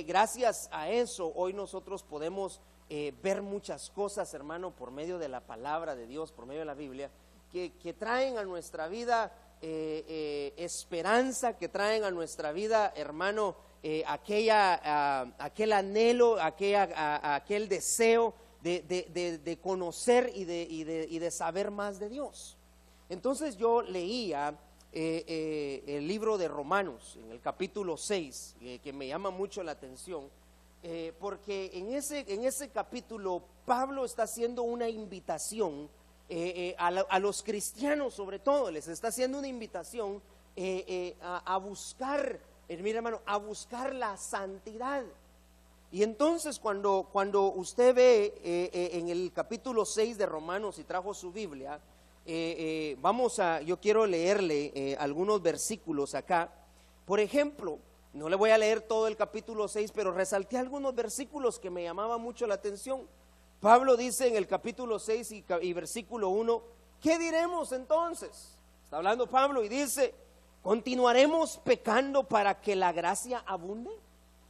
gracias a eso, hoy nosotros podemos ver muchas cosas, hermano, por medio de la palabra de Dios, por medio de la Biblia, que traen a nuestra vida esperanza, que traen a nuestra vida, hermano, aquel anhelo, aquel deseo de conocer y de saber más de Dios. Entonces yo leía el libro de Romanos en el capítulo 6, que me llama mucho la atención, porque en ese capítulo Pablo está haciendo una invitación a los cristianos, sobre todo les está haciendo una invitación a buscar, mira hermano, a buscar la santidad. Y entonces cuando usted ve en el capítulo 6 de Romanos, si trajo su Biblia, yo quiero leerle algunos versículos acá. Por ejemplo, no le voy a leer todo el capítulo 6, pero resalté algunos versículos que me llamaban mucho la atención. Pablo dice en el capítulo 6 y versículo 1, ¿qué diremos entonces? Está hablando Pablo y dice, ¿continuaremos pecando para que la gracia abunde?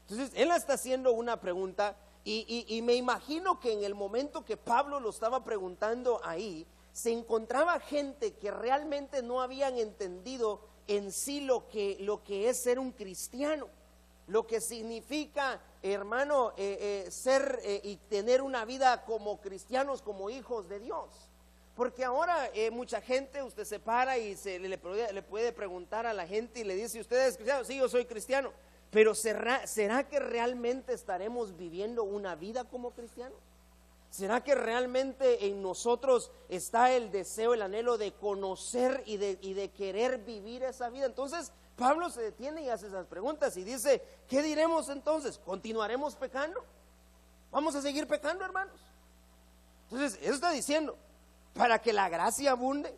Entonces él está haciendo una pregunta y me imagino que en el momento que Pablo lo estaba preguntando ahí, se encontraba gente que realmente no habían entendido en sí lo que es ser un cristiano, lo que significa, hermano, ser y tener una vida como cristianos, como hijos de Dios. Porque ahora mucha gente, usted se para y le puede preguntar a la gente y le dice, ¿usted es cristiano? Sí, yo soy cristiano. Pero ¿será que realmente estaremos viviendo una vida como cristianos? ¿Será que realmente en nosotros está el deseo, el anhelo de conocer y de querer vivir esa vida? Entonces Pablo se detiene y hace esas preguntas y dice, ¿qué diremos entonces? ¿Continuaremos pecando? ¿Vamos a seguir pecando, hermanos? Entonces eso está diciendo, para que la gracia abunde.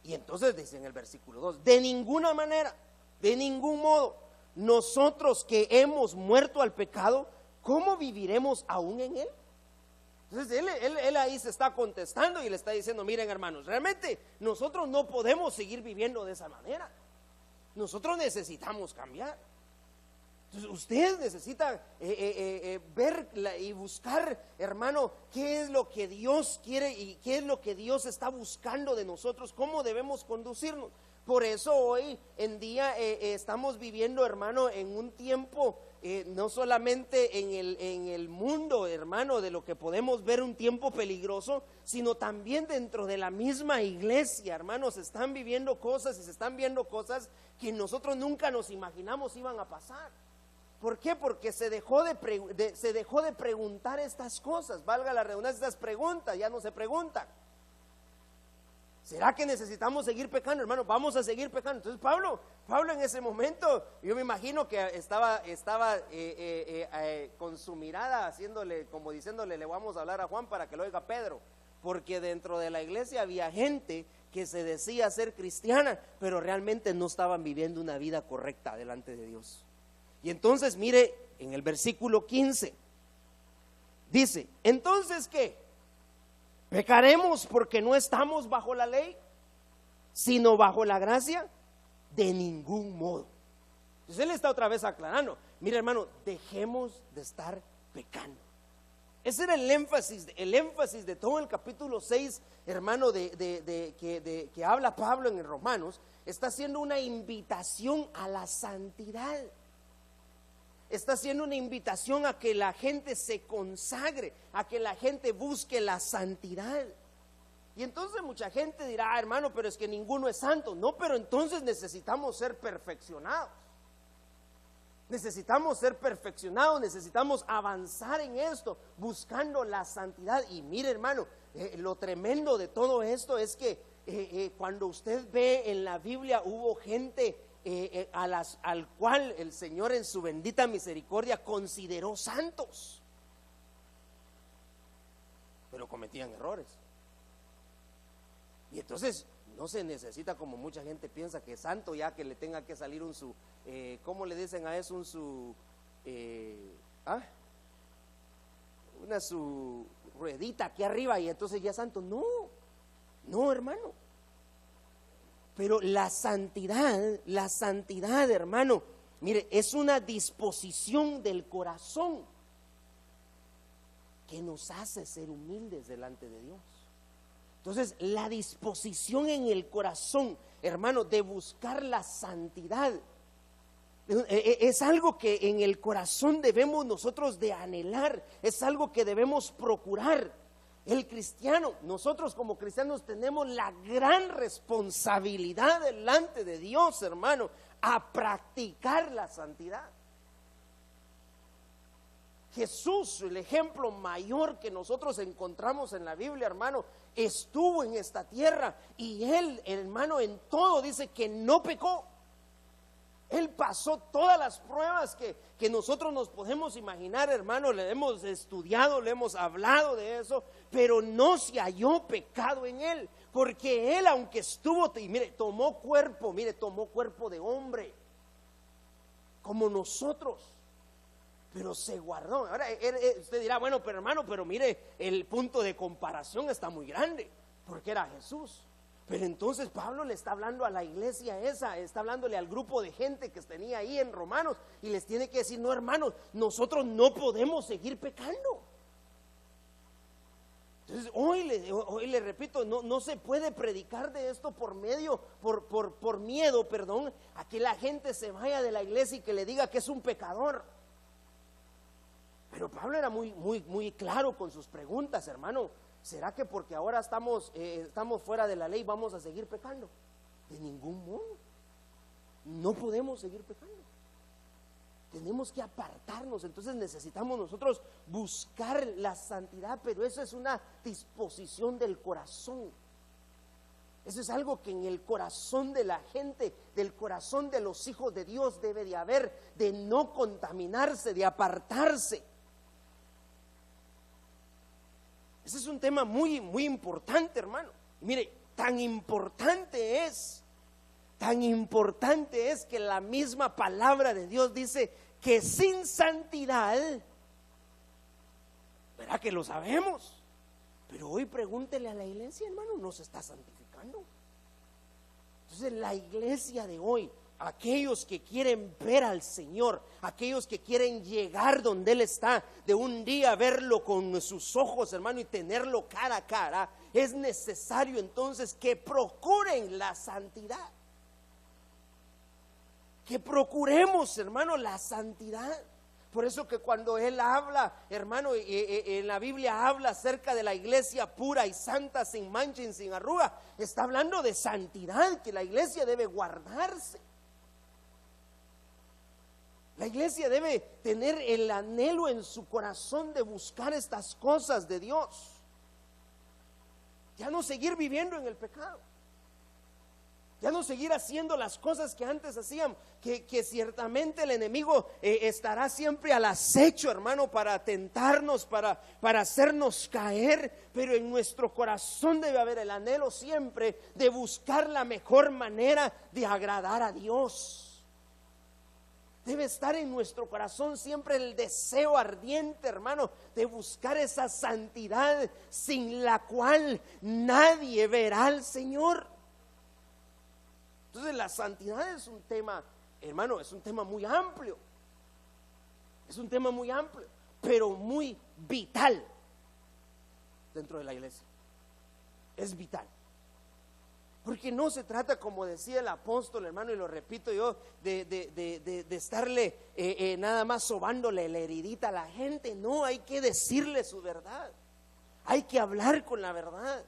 Y entonces dice en el versículo 2, de ninguna manera, de ningún modo, nosotros que hemos muerto al pecado, ¿cómo viviremos aún en él? Entonces él ahí se está contestando y le está diciendo, miren hermanos, realmente nosotros no podemos seguir viviendo de esa manera. Nosotros necesitamos cambiar. Entonces usted necesita ver y buscar, hermano, qué es lo que Dios quiere y qué es lo que Dios está buscando de nosotros, cómo debemos conducirnos. Por eso hoy en día estamos viviendo, hermano, en un tiempo, no solamente en el mundo, hermano, de lo que podemos ver un tiempo peligroso, sino también dentro de la misma iglesia, hermanos, se están viviendo cosas y se están viendo cosas que nosotros nunca nos imaginamos iban a pasar. ¿Por qué? Porque se dejó de preguntar estas cosas, valga la redundancia, estas preguntas ya no se preguntan. ¿Será que necesitamos seguir pecando, hermano? Vamos a seguir pecando. Entonces Pablo en ese momento, yo me imagino que estaba con su mirada haciéndole, como diciéndole, le vamos a hablar a Juan para que lo oiga Pedro, porque dentro de la iglesia había gente que se decía ser cristiana, pero realmente no estaban viviendo una vida correcta delante de Dios. Y entonces mire, en el versículo 15, dice, ¿entonces qué? ¿Pecaremos porque no estamos bajo la ley, sino bajo la gracia? De ningún modo. Entonces él está otra vez aclarando, mira hermano, dejemos de estar pecando. Ese era el énfasis de todo el capítulo 6, hermano, que habla Pablo en el Romanos. Está haciendo una invitación a la santidad. Está haciendo una invitación a que la gente se consagre, a que la gente busque la santidad. Y entonces mucha gente dirá, hermano, pero es que ninguno es santo. No, pero entonces necesitamos ser perfeccionados. Necesitamos ser perfeccionados, necesitamos avanzar en esto, buscando la santidad. Y mire, hermano, lo tremendo de todo esto es que cuando usted ve en la Biblia hubo gente al cual el Señor en su bendita misericordia consideró santos, pero cometían errores. Y entonces no se necesita, como mucha gente piensa, que es santo ya que le tenga que salir ¿cómo le dicen a eso? Su ruedita aquí arriba y entonces ya es santo. No, hermano. Pero la santidad, hermano, Mire, es una disposición del corazón que nos hace ser humildes delante de Dios. Entonces, la disposición en el corazón, hermano, de buscar la santidad, es algo que en el corazón debemos nosotros de anhelar, es algo que debemos procurar. El cristiano, nosotros como cristianos tenemos la gran responsabilidad delante de Dios, hermano, a practicar la santidad. Jesús, el ejemplo mayor que nosotros encontramos en la Biblia, hermano, estuvo en esta tierra y él, hermano, en todo dice que no pecó. Él pasó todas las pruebas que nosotros nos podemos imaginar, hermano. Le hemos estudiado, le hemos hablado de eso, pero no se halló pecado en él, porque él, aunque estuvo, y mire, tomó cuerpo de hombre, como nosotros, pero se guardó. Ahora usted dirá, bueno, pero hermano, pero mire, el punto de comparación está muy grande, porque era Jesús. Pero entonces Pablo le está hablando a la iglesia esa, está hablándole al grupo de gente que tenía ahí en Romanos, y les tiene que decir, no, hermanos, nosotros no podemos seguir pecando. Entonces hoy le repito, no se puede predicar de esto por miedo, a que la gente se vaya de la iglesia y que le diga que es un pecador. Pero Pablo era muy claro con sus preguntas, hermano. ¿Será que porque ahora estamos fuera de la ley vamos a seguir pecando? De ningún modo. No podemos seguir pecando. Tenemos que apartarnos. Entonces necesitamos nosotros buscar la santidad, pero eso es una disposición del corazón. Eso es algo que en el corazón de la gente, del corazón de los hijos de Dios debe de haber, de no contaminarse, de apartarse. Ese es un tema muy importante, hermano. Mire, tan importante es que la misma palabra de Dios dice que sin santidad, ¿verdad que lo sabemos? Pero hoy pregúntele a la iglesia, hermano, no se está santificando. Entonces la iglesia de hoy, aquellos que quieren ver al Señor, aquellos que quieren llegar donde Él está, de un día verlo con sus ojos, hermano, y tenerlo cara a cara, es necesario entonces que procuren la santidad. Que procuremos, hermano, la santidad. Por eso que cuando Él habla, hermano, en la Biblia habla acerca de la iglesia pura y santa, sin mancha y sin arruga, está hablando de santidad, que la iglesia debe guardarse. La iglesia debe tener el anhelo en su corazón de buscar estas cosas de Dios. Ya no seguir viviendo en el pecado. Ya no seguir haciendo las cosas que antes hacían, que ciertamente el enemigo estará siempre al acecho, hermano, para tentarnos, para hacernos caer, pero en nuestro corazón debe haber el anhelo siempre de buscar la mejor manera de agradar a Dios. Debe estar en nuestro corazón siempre el deseo ardiente, hermano, de buscar esa santidad sin la cual nadie verá al Señor. Entonces la santidad es un tema, hermano, es un tema muy amplio. Es un tema muy amplio, pero muy vital dentro de la iglesia. Es vital. Porque no se trata, como decía el apóstol, hermano, y lo repito yo, de estarle nada más sobándole la heridita a la gente. No, hay que decirle su verdad. Hay que hablar con la verdad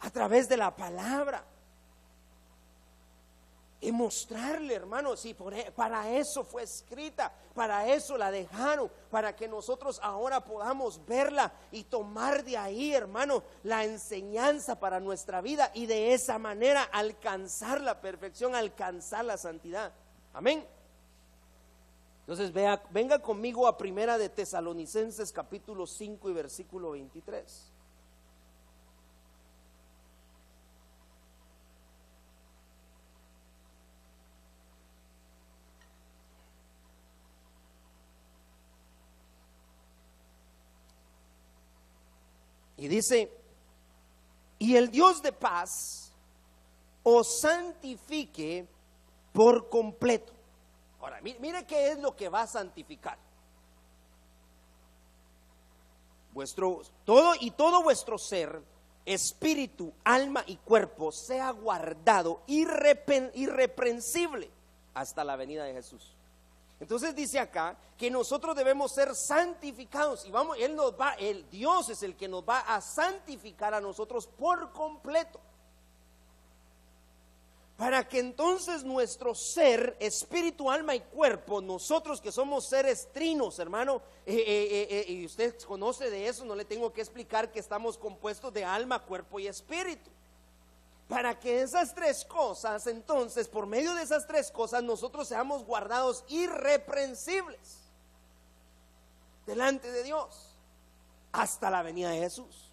a través de la palabra. Y mostrarle, hermano, si para eso fue escrita, para eso la dejaron, para que nosotros ahora podamos verla y tomar de ahí, hermano, la enseñanza para nuestra vida y de esa manera alcanzar la perfección, alcanzar la santidad. Amén. Entonces venga conmigo a Primera de Tesalonicenses capítulo 5 y versículo 23. Y dice, y el Dios de paz os santifique por completo. Ahora, mire qué es lo que va a santificar. Todo vuestro ser, espíritu, alma y cuerpo sea guardado irreprensible hasta la venida de Jesús. Entonces dice acá que nosotros debemos ser santificados y Dios es el que nos va a santificar a nosotros por completo. Para que entonces nuestro ser, espíritu, alma y cuerpo, nosotros que somos seres trinos, hermano, y usted conoce de eso, no le tengo que explicar que estamos compuestos de alma, cuerpo y espíritu. Para que esas tres cosas, entonces, por medio de esas tres cosas, nosotros seamos guardados irreprensibles delante de Dios hasta la venida de Jesús.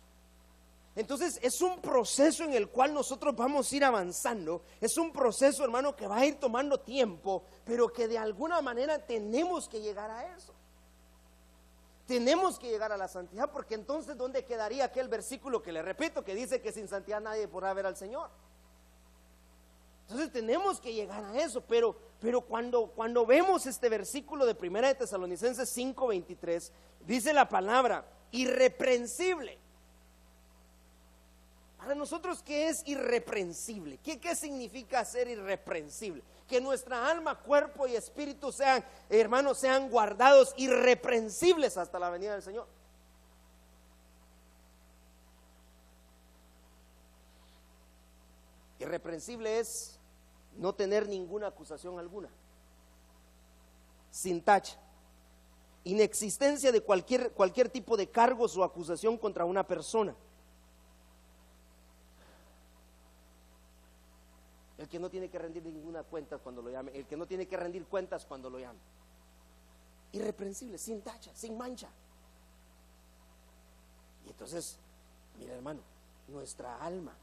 Entonces es un proceso en el cual nosotros vamos a ir avanzando. Es un proceso, hermano, que va a ir tomando tiempo, pero que de alguna manera tenemos que llegar a eso. Tenemos que llegar a la santidad, porque entonces ¿dónde quedaría aquel versículo que le repito, que dice que sin santidad nadie podrá ver al Señor? Entonces tenemos que llegar a eso, pero cuando vemos este versículo de 1 de Tesalonicenses 5:23, dice la palabra irreprensible. Para nosotros, ¿qué es irreprensible? ¿Qué significa ser irreprensible? Que nuestra alma, cuerpo y espíritu sean, hermanos, sean guardados irreprensibles hasta la venida del Señor. Irreprensible es no tener ninguna acusación alguna, sin tacha, inexistencia de cualquier tipo de cargos o acusación contra una persona. El que no tiene que rendir ninguna cuenta cuando lo llame, el que no tiene que rendir cuentas cuando lo llame. Irreprensible, sin tacha, sin mancha. Y entonces, mira, hermano, nuestra alma,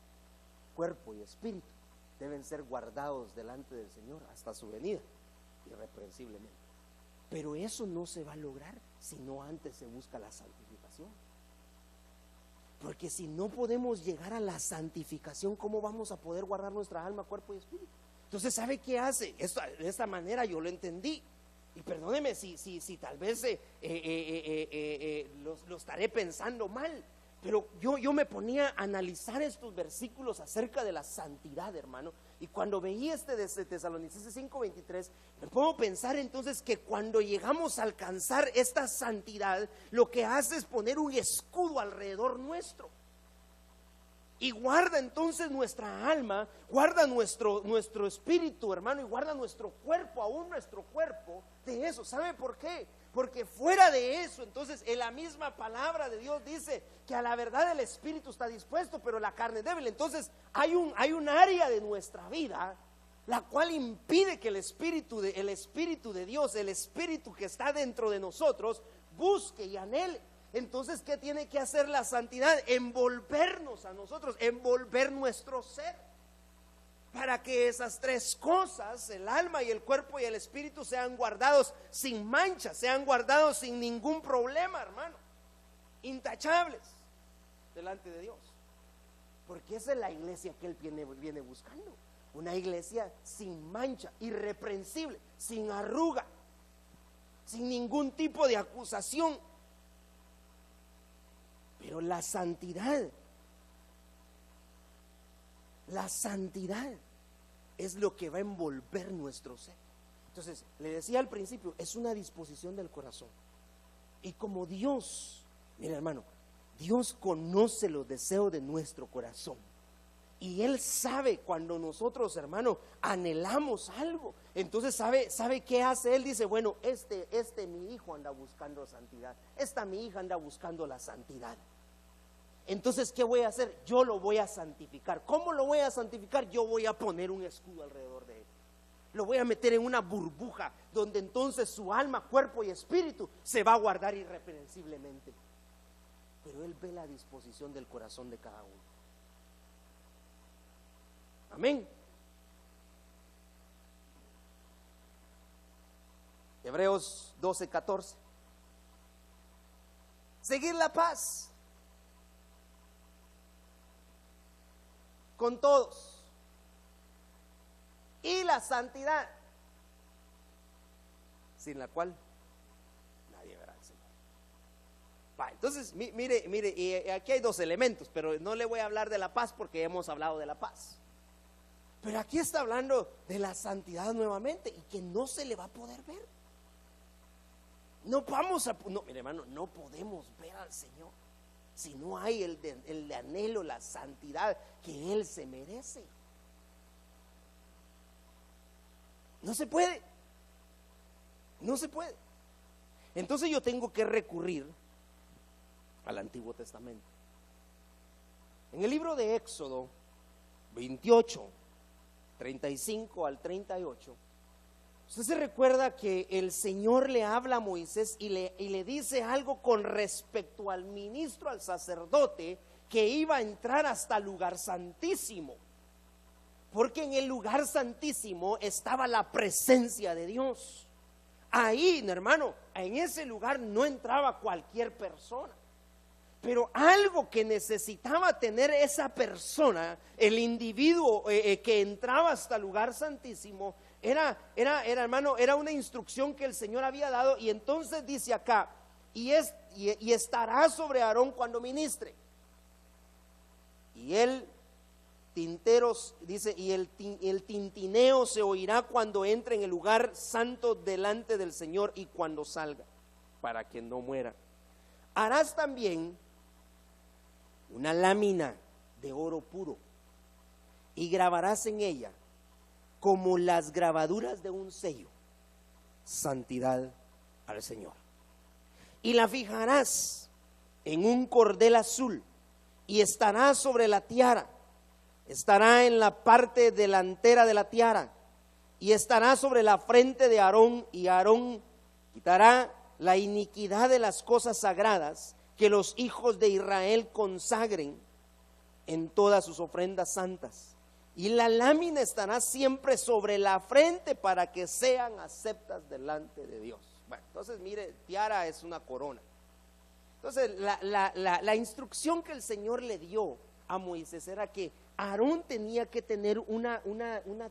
cuerpo y espíritu deben ser guardados delante del Señor hasta su venida, irreprensiblemente. Pero eso no se va a lograr si no antes se busca la santificación. Porque si no podemos llegar a la santificación, ¿cómo vamos a poder guardar nuestra alma, cuerpo y espíritu? Entonces, ¿sabe qué hace? De esta manera yo lo entendí. Y perdóneme si tal vez lo estaré pensando mal. Pero yo me ponía a analizar estos versículos acerca de la santidad, hermano. Y cuando veía de Tesalonicenses 5:23, me pongo a pensar entonces que cuando llegamos a alcanzar esta santidad, lo que hace es poner un escudo alrededor nuestro. Y guarda entonces nuestra alma, guarda nuestro espíritu, hermano, y guarda nuestro cuerpo, aún nuestro cuerpo, de eso. ¿Sabe por qué? Porque fuera de eso, entonces en la misma palabra de Dios dice que a la verdad el espíritu está dispuesto, pero la carne es débil. Entonces hay un área de nuestra vida la cual impide que el espíritu de Dios, el espíritu que está dentro de nosotros, busque y anhele. Entonces, ¿qué tiene que hacer la santidad? Envolvernos a nosotros, envolver nuestro ser, para que esas tres cosas, el alma y el cuerpo y el espíritu, sean guardados sin mancha, sean guardados sin ningún problema, hermano, intachables delante de Dios. Porque esa es la iglesia que Él viene buscando, una iglesia sin mancha, irreprensible, sin arruga, sin ningún tipo de acusación. Pero la santidad es lo que va a envolver nuestro ser. Entonces, le decía al principio, es una disposición del corazón. Y como Dios, mira, hermano, Dios conoce los deseos de nuestro corazón. Y Él sabe cuando nosotros, hermano, anhelamos algo. Entonces sabe qué hace. Él dice, bueno, mi hijo anda buscando santidad, esta mi hija anda buscando la santidad. Entonces, ¿qué voy a hacer? Yo lo voy a santificar. ¿Cómo lo voy a santificar? Yo voy a poner un escudo alrededor de él. Lo voy a meter en una burbuja donde entonces su alma, cuerpo y espíritu se va a guardar irreprensiblemente. Pero Él ve la disposición del corazón de cada uno. Amén. Hebreos 12:14. Seguir la paz con todos y la santidad, sin la cual nadie verá al Señor. Va, entonces, mire, y aquí hay dos elementos, pero no le voy a hablar de la paz porque hemos hablado de la paz. Pero aquí está hablando de la santidad nuevamente y que no se le va a poder ver. No vamos a, no, mire hermano, no podemos ver al Señor si no hay el anhelo, la santidad que Él se merece. No se puede. No se puede. Entonces yo tengo que recurrir al Antiguo Testamento. En el libro de Éxodo 28, 35 al 38, usted se recuerda que el Señor le habla a Moisés y le dice algo con respecto al ministro, al sacerdote, que iba a entrar hasta el lugar santísimo. Porque en el lugar santísimo estaba la presencia de Dios. Ahí, hermano, en ese lugar no entraba cualquier persona. Pero algo que necesitaba tener esa persona, el individuo que entraba hasta el lugar santísimo, hermano, era una instrucción que el Señor había dado. Y entonces dice acá, y estará sobre Aarón cuando ministre. Y el tinteros, dice, y el tintineo se oirá cuando entre en el lugar santo delante del Señor y cuando salga, para que no muera. Harás también una lámina de oro puro y grabarás en ella como las grabaduras de un sello, santidad al Señor. Y la fijarás en un cordel azul y estará sobre la tiara. Estará en la parte delantera de la tiara y estará sobre la frente de Aarón, y Aarón quitará la iniquidad de las cosas sagradas que los hijos de Israel consagren en todas sus ofrendas santas, y la lámina estará siempre sobre la frente para que sean aceptas delante de Dios. Bueno, entonces mire, tiara es una corona. Entonces la instrucción que el Señor le dio a Moisés era que Aarón tenía que tener una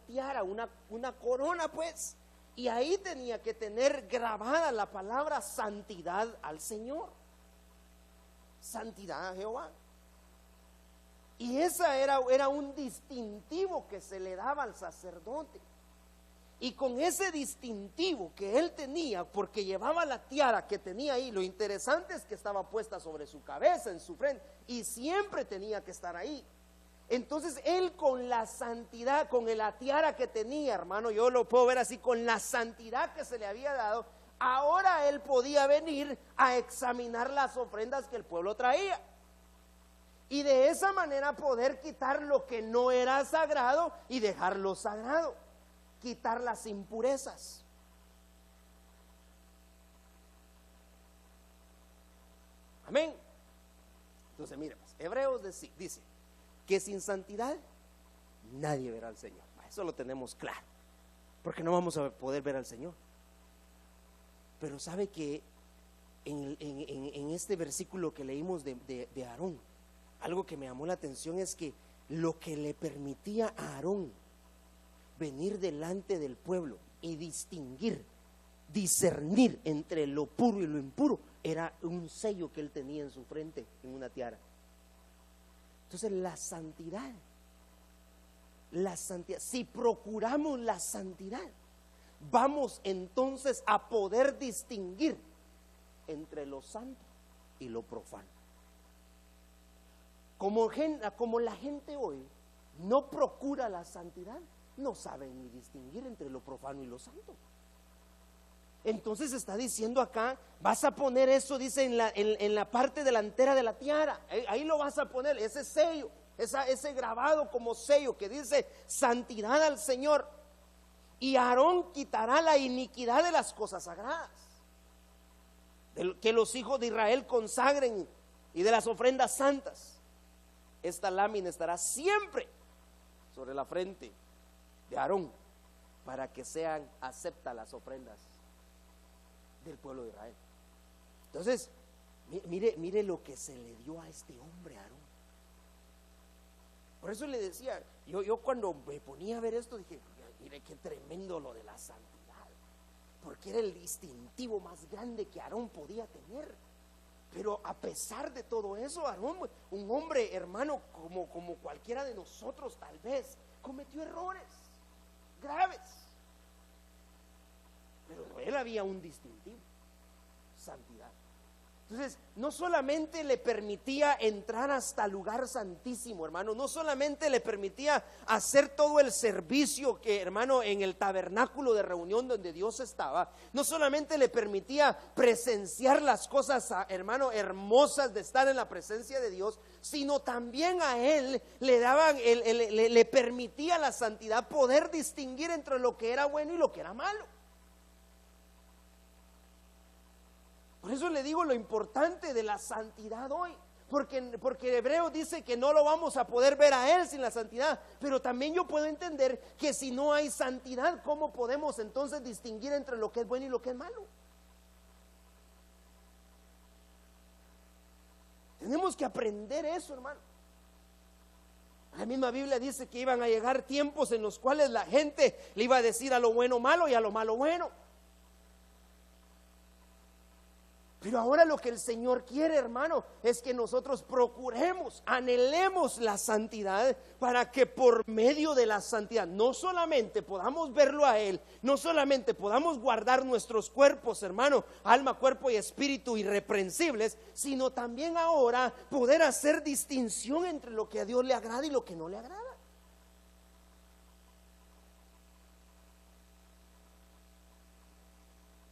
tiara, una corona, pues, y ahí tenía que tener grabada la palabra santidad al Señor, santidad a Jehová. Y esa era un distintivo que se le daba al sacerdote. Y con ese distintivo que él tenía, porque llevaba la tiara que tenía ahí, lo interesante es que estaba puesta sobre su cabeza, en su frente, y siempre tenía que estar ahí. Entonces él, con la santidad, con la tiara que tenía, hermano, yo lo puedo ver así, con la santidad que se le había dado, ahora él podía venir a examinar las ofrendas que el pueblo traía, y de esa manera poder quitar lo que no era sagrado y dejarlo sagrado, quitar las impurezas. Amén. Entonces mire, pues, Hebreos dice que sin santidad nadie verá al Señor. Eso lo tenemos claro, porque no vamos a poder ver al Señor. Pero sabe que en este versículo que leímos de Aarón, algo que me llamó la atención es que lo que le permitía a Aarón venir delante del pueblo y discernir entre lo puro y lo impuro, era un sello que él tenía en su frente, en una tiara. Entonces la santidad, si procuramos la santidad, vamos entonces a poder distinguir entre lo santo y lo profano. Como la gente hoy no procura la santidad, no saben ni distinguir entre lo profano y lo santo. Entonces está diciendo acá, vas a poner eso, dice, en la parte delantera de la tiara. Ahí lo vas a poner, ese sello, ese grabado como sello que dice santidad al Señor. Y Aarón quitará la iniquidad de las cosas sagradas, que los hijos de Israel consagren, y de las ofrendas santas. Esta lámina estará siempre sobre la frente de Aarón, para que sean aceptas las ofrendas del pueblo de Israel. Entonces, mire lo que se le dio a este hombre, Aarón. Por eso le decía, yo cuando me ponía a ver esto, dije, mire qué tremendo lo de la santidad. porque era el distintivo más grande que Aarón podía tener. Pero a pesar de todo eso, Aarón, un hombre, hermano, como cualquiera de nosotros tal vez, cometió errores graves. Pero él había un distintivo: santidad. Entonces, no solamente le permitía entrar hasta el lugar santísimo, hermano, no solamente le permitía hacer todo el servicio que, hermano, en el tabernáculo de reunión donde Dios estaba, no solamente le permitía presenciar las cosas, hermano, hermosas de estar en la presencia de Dios, sino también a él le daban, le permitía la santidad poder distinguir entre lo que era bueno y lo que era malo. Por eso le digo lo importante de la santidad hoy, porque Hebreo dice que no lo vamos a poder ver a él sin la santidad, pero también yo puedo entender que si no hay santidad, ¿cómo podemos entonces distinguir entre lo que es bueno y lo que es malo? Tenemos que aprender eso, hermano. La misma Biblia dice que iban a llegar tiempos en los cuales la gente le iba a decir a lo bueno malo y a lo malo bueno. Pero ahora lo que el Señor quiere, hermano, es que nosotros procuremos, anhelemos la santidad, para que por medio de la santidad no solamente podamos verlo a Él, no solamente podamos guardar nuestros cuerpos, hermano, alma, cuerpo y espíritu irreprensibles, sino también ahora poder hacer distinción entre lo que a Dios le agrada y lo que no le agrada.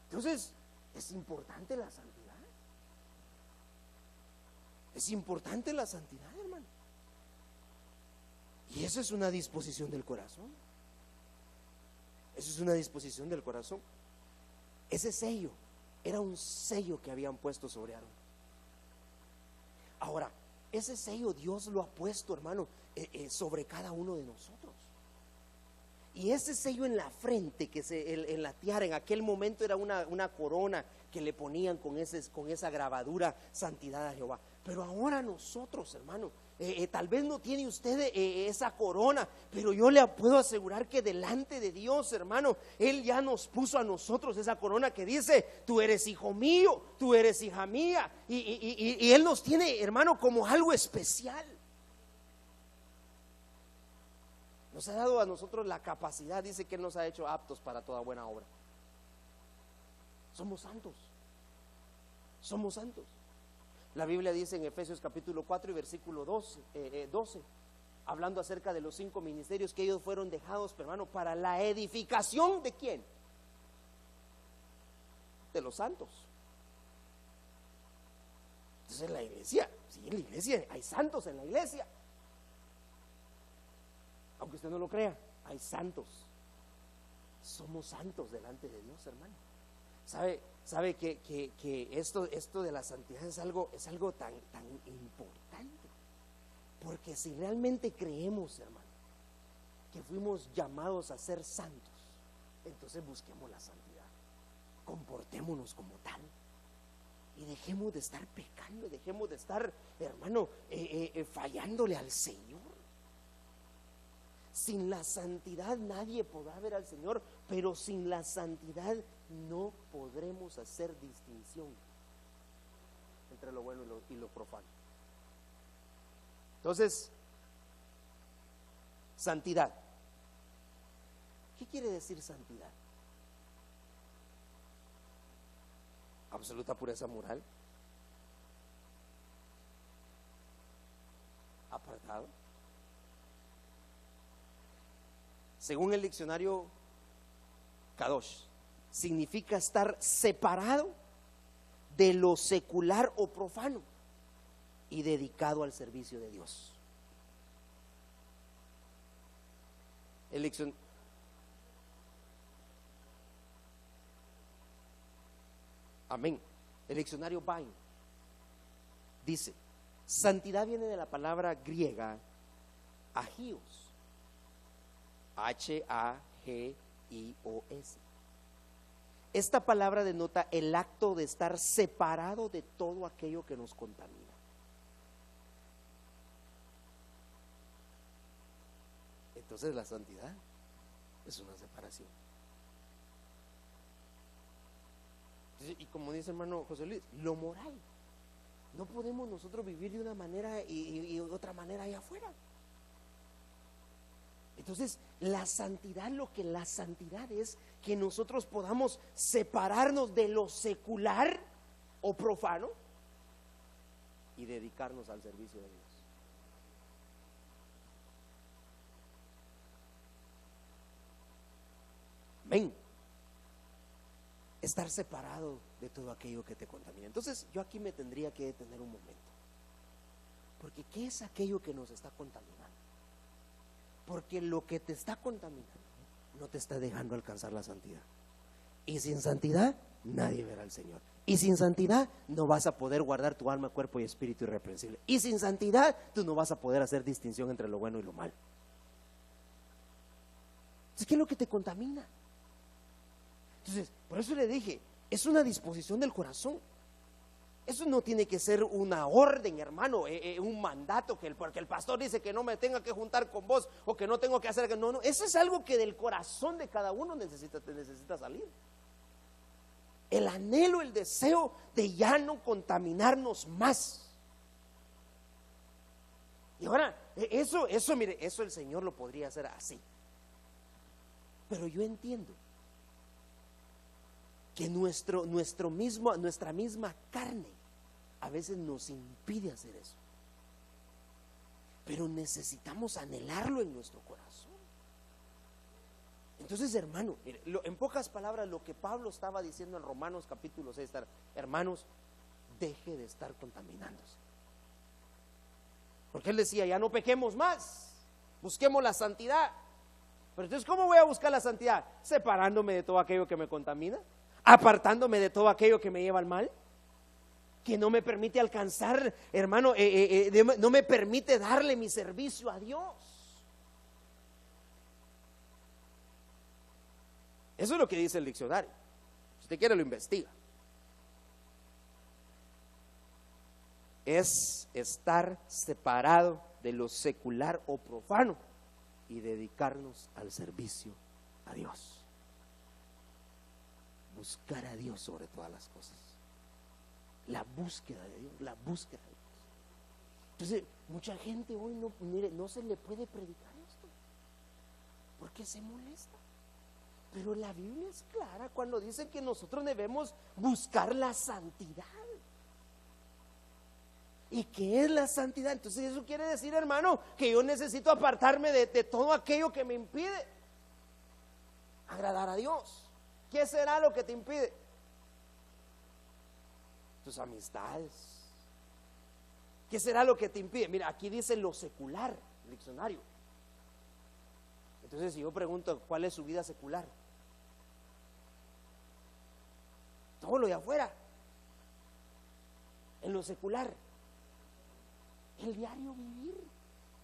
Entonces, es importante la santidad. Es importante la santidad, hermano. Y eso es una disposición del corazón. Eso es una disposición del corazón. Ese sello era un sello que habían puesto sobre Aarón. Ahora, ese sello Dios lo ha puesto, hermano, sobre cada uno de nosotros. Y ese sello en la frente, en la tiara, en aquel momento era una corona que le ponían con esa grabadura: santidad a Jehová. Pero ahora nosotros, hermano, tal vez no tiene usted esa corona, pero yo le puedo asegurar que delante de Dios, hermano, Él ya nos puso a nosotros esa corona que dice: tú eres hijo mío, tú eres hija mía. Y Él nos tiene, hermano, como algo especial. Nos ha dado a nosotros la capacidad, dice que Él nos ha hecho aptos para toda buena obra. Somos santos. Somos santos. La Biblia dice en Efesios capítulo 4 y versículo 12, hablando acerca de los 5 ministerios, que ellos fueron dejados, hermano, para la edificación ¿de quién? De los santos. Entonces en la iglesia, sí, en la iglesia hay santos en la iglesia. Aunque usted no lo crea, hay santos. Somos santos delante de Dios, hermano. Sabe que esto de la santidad es algo tan importante. Porque si realmente creemos, hermano, que fuimos llamados a ser santos, entonces busquemos la santidad. Comportémonos como tal. Y dejemos de estar pecando, dejemos de estar, hermano, fallándole al Señor. Sin la santidad nadie podrá ver al Señor, pero sin la santidad no podremos hacer distinción entre lo bueno y lo profano. Entonces, santidad. ¿Qué quiere decir santidad? Absoluta pureza moral, apartado. Según el diccionario Kadosh, significa estar separado de lo secular o profano y dedicado al servicio de Dios. Amén. El diccionario Bain dice: santidad viene de la palabra griega agios, H-A-G-I-O-S. Esta palabra denota el acto de estar separado de todo aquello que nos contamina. Entonces la santidad es una separación. Y como dice hermano José Luis, lo moral. No podemos nosotros vivir de una manera y otra manera allá afuera. Entonces, la santidad, lo que la santidad es que nosotros podamos separarnos de lo secular o profano y dedicarnos al servicio de Dios. Amén. Estar separado de todo aquello que te contamina. Entonces, yo aquí me tendría que detener un momento. Porque ¿qué es aquello que nos está contaminando? Porque lo que te está contaminando no te está dejando alcanzar la santidad. Y sin santidad nadie verá al Señor. Y sin santidad no vas a poder guardar tu alma, cuerpo y espíritu irreprensible. Y sin santidad tú no vas a poder hacer distinción entre lo bueno y lo malo. Entonces, ¿qué es lo que te contamina? Entonces, por eso le dije, es una disposición del corazón. Eso no tiene que ser una orden, hermano, un mandato porque el pastor dice que no me tenga que juntar con vos o que no tengo que hacer. No, eso es algo que del corazón de cada uno necesita salir. El anhelo, el deseo de ya no contaminarnos más. Y ahora, mire, eso el Señor lo podría hacer así. Pero yo entiendo que nuestra misma carne a veces nos impide hacer eso, pero necesitamos anhelarlo en nuestro corazón. Entonces, hermano, mire, en pocas palabras lo que Pablo estaba diciendo en Romanos capítulo 6, hermanos, deje de estar contaminándose, porque él decía, ya no pequemos más, busquemos la santidad. Pero entonces, ¿cómo voy a buscar la santidad? Separándome de todo aquello que me contamina, apartándome de todo aquello que me lleva al mal, que no me permite alcanzar, hermano, no me permite darle mi servicio a Dios. Eso es lo que dice el diccionario. Si usted quiere lo investiga. Es estar separado de lo secular o profano y dedicarnos al servicio a Dios. Buscar a Dios sobre todas las cosas. La búsqueda de Dios, la búsqueda de Dios. Entonces, mucha gente hoy no se le puede predicar esto, porque se molesta. Pero la Biblia es clara cuando dice que nosotros debemos buscar la santidad. ¿Y qué es la santidad? Entonces eso quiere decir, hermano, que yo necesito apartarme de todo aquello que me impide agradar a Dios. ¿Qué será lo que te impide? Tus amistades. ¿Qué será lo que te impide? Mira, aquí dice lo secular, el diccionario. Entonces, si yo pregunto, ¿cuál es su vida secular? Todo lo de afuera. En lo secular. El diario vivir.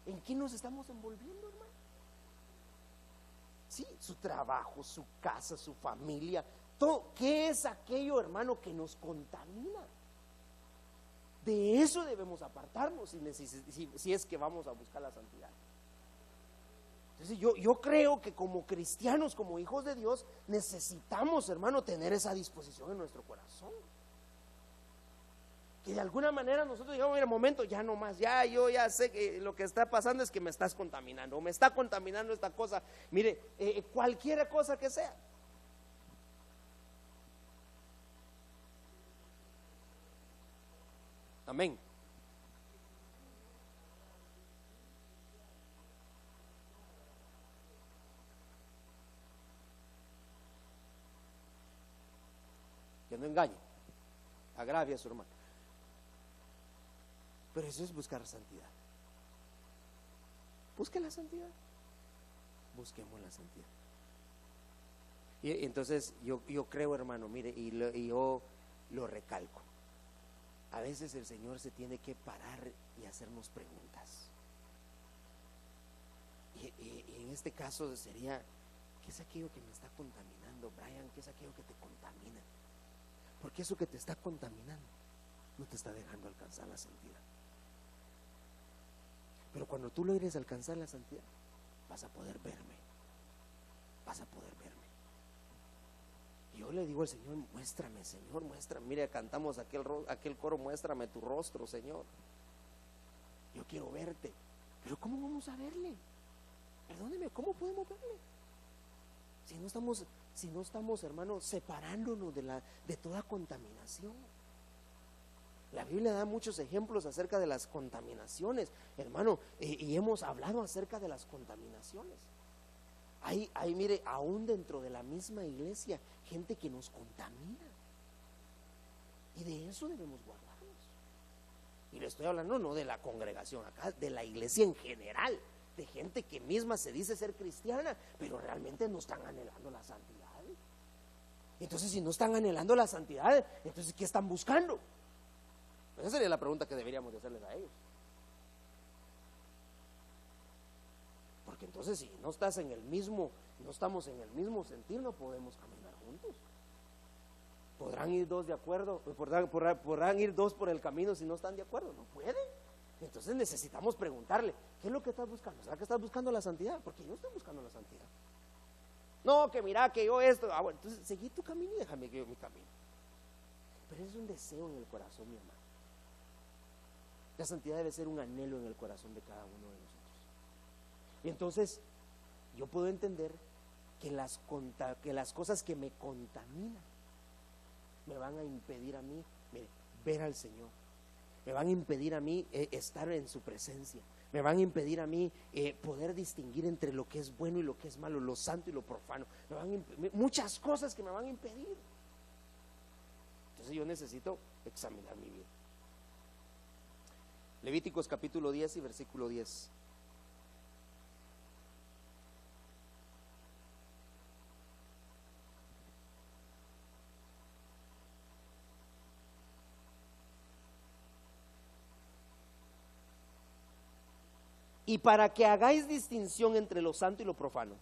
¿En qué nos estamos envolviendo, hermano? Sí, su trabajo, su casa, su familia, todo. ¿Qué es aquello, hermano, que nos contamina? De eso debemos apartarnos si es que vamos a buscar la santidad. Entonces yo creo que como cristianos, como hijos de Dios, necesitamos, hermano, tener esa disposición en nuestro corazón. Que de alguna manera nosotros digamos, mira, momento, ya no más, yo ya sé que lo que está pasando es que me estás contaminando, o me está contaminando esta cosa, mire, cualquier cosa que sea. Amén. Que no engañe, agravie a su hermano. Pero eso es buscar santidad. Busque la santidad. Busquemos la santidad. Y entonces yo creo, hermano, mire, y yo lo recalco. A veces el Señor se tiene que parar y hacernos preguntas. Y en este caso sería, ¿qué es aquello que me está contaminando, Brian? ¿Qué es aquello que te contamina? Porque eso que te está contaminando no te está dejando alcanzar la santidad. Pero cuando tú logres alcanzar la santidad, vas a poder verme. Vas a poder verme. Yo le digo al Señor, muéstrame, Señor, muéstrame. Mire, cantamos aquel coro, muéstrame tu rostro, Señor. Yo quiero verte. Pero ¿cómo vamos a verle? Perdóneme, ¿cómo podemos verle? Si no estamos, hermano, separándonos de toda contaminación. La Biblia da muchos ejemplos acerca de las contaminaciones, hermano, y hemos hablado acerca de las contaminaciones. Mire, aún dentro de la misma iglesia, gente que nos contamina. Y de eso debemos guardarnos. Y le estoy hablando no de la congregación acá, de la iglesia en general, de gente que misma se dice ser cristiana, pero realmente no están anhelando la santidad. Entonces, si no están anhelando la santidad, entonces ¿qué están buscando? Esa sería la pregunta que deberíamos de hacerles a ellos. Porque entonces si no estamos en el mismo sentir, no podemos caminar juntos. ¿Podrán ir dos de acuerdo? ¿Podrán ir dos por el camino si no están de acuerdo? No pueden. Entonces necesitamos preguntarle, ¿qué es lo que estás buscando? ¿Será que estás buscando la santidad? Porque yo estoy buscando la santidad. No, que mira, que yo esto. Bueno, entonces seguí tu camino y déjame que yo mi camino. Pero es un deseo en el corazón, mi hermano. La santidad debe ser un anhelo en el corazón de cada uno de nosotros. Y entonces yo puedo entender que las cosas que me contaminan me van a impedir a mí, mire, ver al Señor. Me van a impedir a mí estar en su presencia. Me van a impedir a mí poder distinguir entre lo que es bueno y lo que es malo, lo santo y lo profano. Muchas cosas que me van a impedir. Entonces yo necesito examinar mi vida. Levíticos capítulo 10 y versículo 10. Y para que hagáis distinción entre lo santo y lo profano,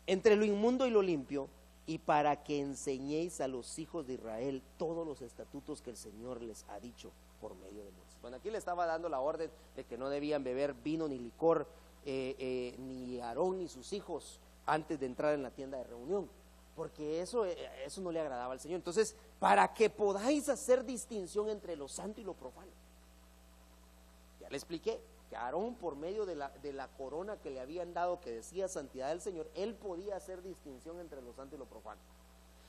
entre lo inmundo y lo limpio, y para que enseñéis a los hijos de Israel todos los estatutos que el Señor les ha dicho por medio de Moisés. Bueno, aquí le estaba dando la orden de que no debían beber vino ni licor, ni Aarón ni sus hijos antes de entrar en la tienda de reunión, porque eso no le agradaba al Señor. Entonces, para que podáis hacer distinción entre lo santo y lo profano, ya le expliqué que Aarón, por medio de la corona que le habían dado que decía santidad del Señor, él podía hacer distinción entre lo santo y lo profano.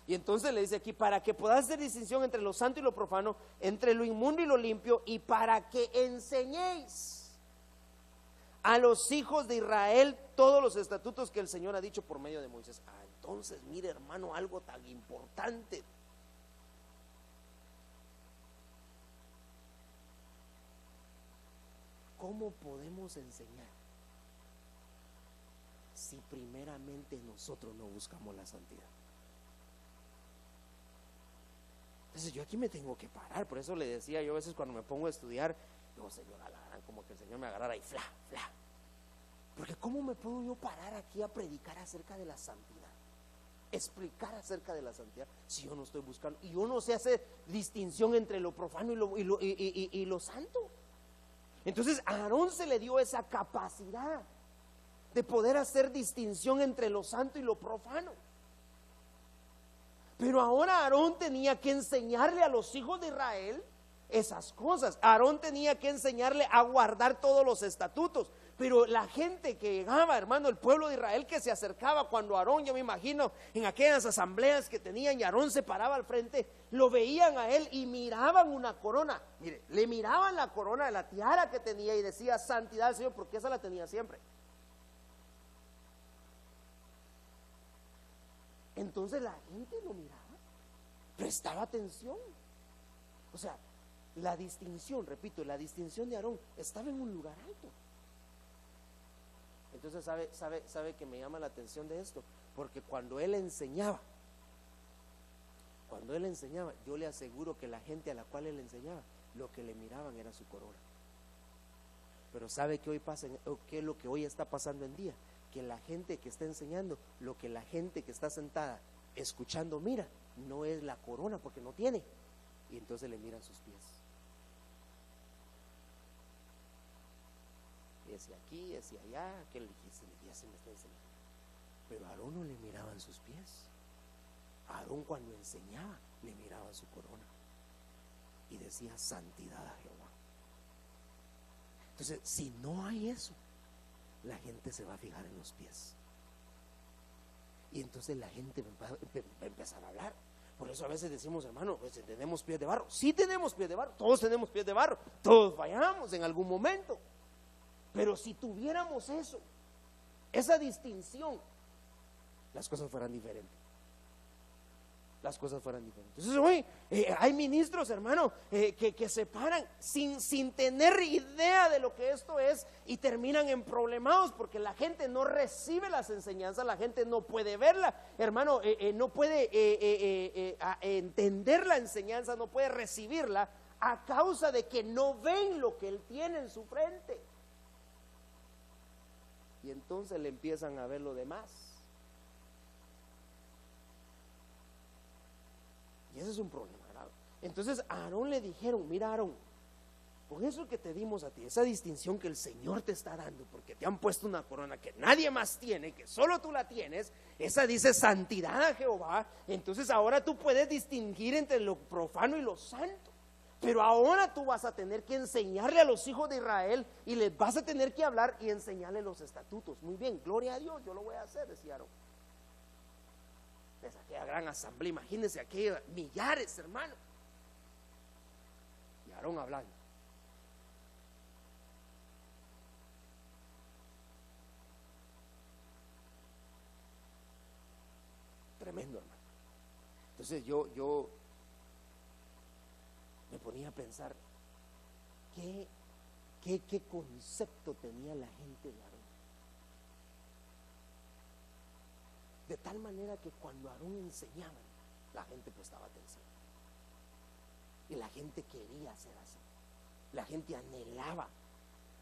Y entonces le dice aquí, para que puedas hacer distinción entre lo santo y lo profano, entre lo inmundo y lo limpio, y para que enseñéis a los hijos de Israel todos los estatutos que el Señor ha dicho por medio de Moisés. Entonces, mire, hermano, algo tan importante. ¿Cómo podemos enseñar si primeramente nosotros no buscamos la santidad? Entonces yo aquí me tengo que parar. Por eso le decía yo a veces cuando me pongo a estudiar, digo, Señor, como que el Señor me agarrara y fla. Porque ¿cómo me puedo yo parar aquí a predicar acerca de la santidad? Explicar acerca de la santidad si yo no estoy buscando, y yo no sé hacer distinción entre lo profano y lo santo. Entonces a Aarón se le dio esa capacidad de poder hacer distinción entre lo santo y lo profano. Pero ahora Aarón tenía que enseñarle a los hijos de Israel esas cosas. Aarón tenía que enseñarle a guardar todos los estatutos. Pero la gente que llegaba, hermano, el pueblo de Israel que se acercaba cuando Aarón, yo me imagino en aquellas asambleas que tenían y Aarón se paraba al frente, lo veían a él y miraban una corona. Mire, le miraban la corona de la tiara que tenía y decía santidad del Señor, porque esa la tenía siempre. Entonces la gente lo miraba, prestaba atención. O sea, la distinción, repito, la distinción de Aarón estaba en un lugar alto. Entonces sabe que me llama la atención de esto, porque cuando él enseñaba, yo le aseguro que la gente a la cual él enseñaba, lo que le miraban era su corona. Pero sabe que hoy pasa, que es lo que hoy está pasando en día, que la gente que está enseñando, lo que la gente que está sentada escuchando mira, no es la corona porque no tiene, y entonces le miran sus pies. Y hacia aquí, hacia allá, que le dice, me está enseñando. Pero a Aarón no le miraban sus pies. Aarón cuando enseñaba le miraba su corona y decía santidad a Jehová. Entonces, si no hay eso, la gente se va a fijar en los pies. Y entonces la gente va a empezar a hablar. Por eso a veces decimos, hermano, pues tenemos pies de barro. Sí tenemos pies de barro, todos tenemos pies de barro, todos fallamos en algún momento. Pero si tuviéramos eso, esa distinción, las cosas fueran diferentes. Las cosas fueran diferentes. Entonces hoy hay ministros, hermano, que se paran sin tener idea de lo que esto es y terminan en problemados porque la gente no recibe las enseñanzas, la gente no puede verla, hermano, no puede entender la enseñanza, no puede recibirla a causa de que no ven lo que él tiene en su frente. Y entonces le empiezan a ver lo demás. Y ese es un problema grave. Entonces a Aarón le dijeron, mira Aarón, con eso que te dimos a ti, esa distinción que el Señor te está dando, porque te han puesto una corona que nadie más tiene, que solo tú la tienes, esa dice santidad a Jehová, entonces ahora tú puedes distinguir entre lo profano y lo santo. Pero ahora tú vas a tener que enseñarle a los hijos de Israel y les vas a tener que hablar y enseñarle los estatutos. Muy bien, gloria a Dios, yo lo voy a hacer, decía Aarón. Es aquella gran asamblea, imagínense aquellos millares, hermano. Y Aarón hablando. Tremendo, hermano. Entonces yo me ponía a pensar qué concepto tenía la gente de Aarón. De tal manera que cuando Aarón enseñaba, la gente prestaba atención. Y la gente quería ser así. La gente anhelaba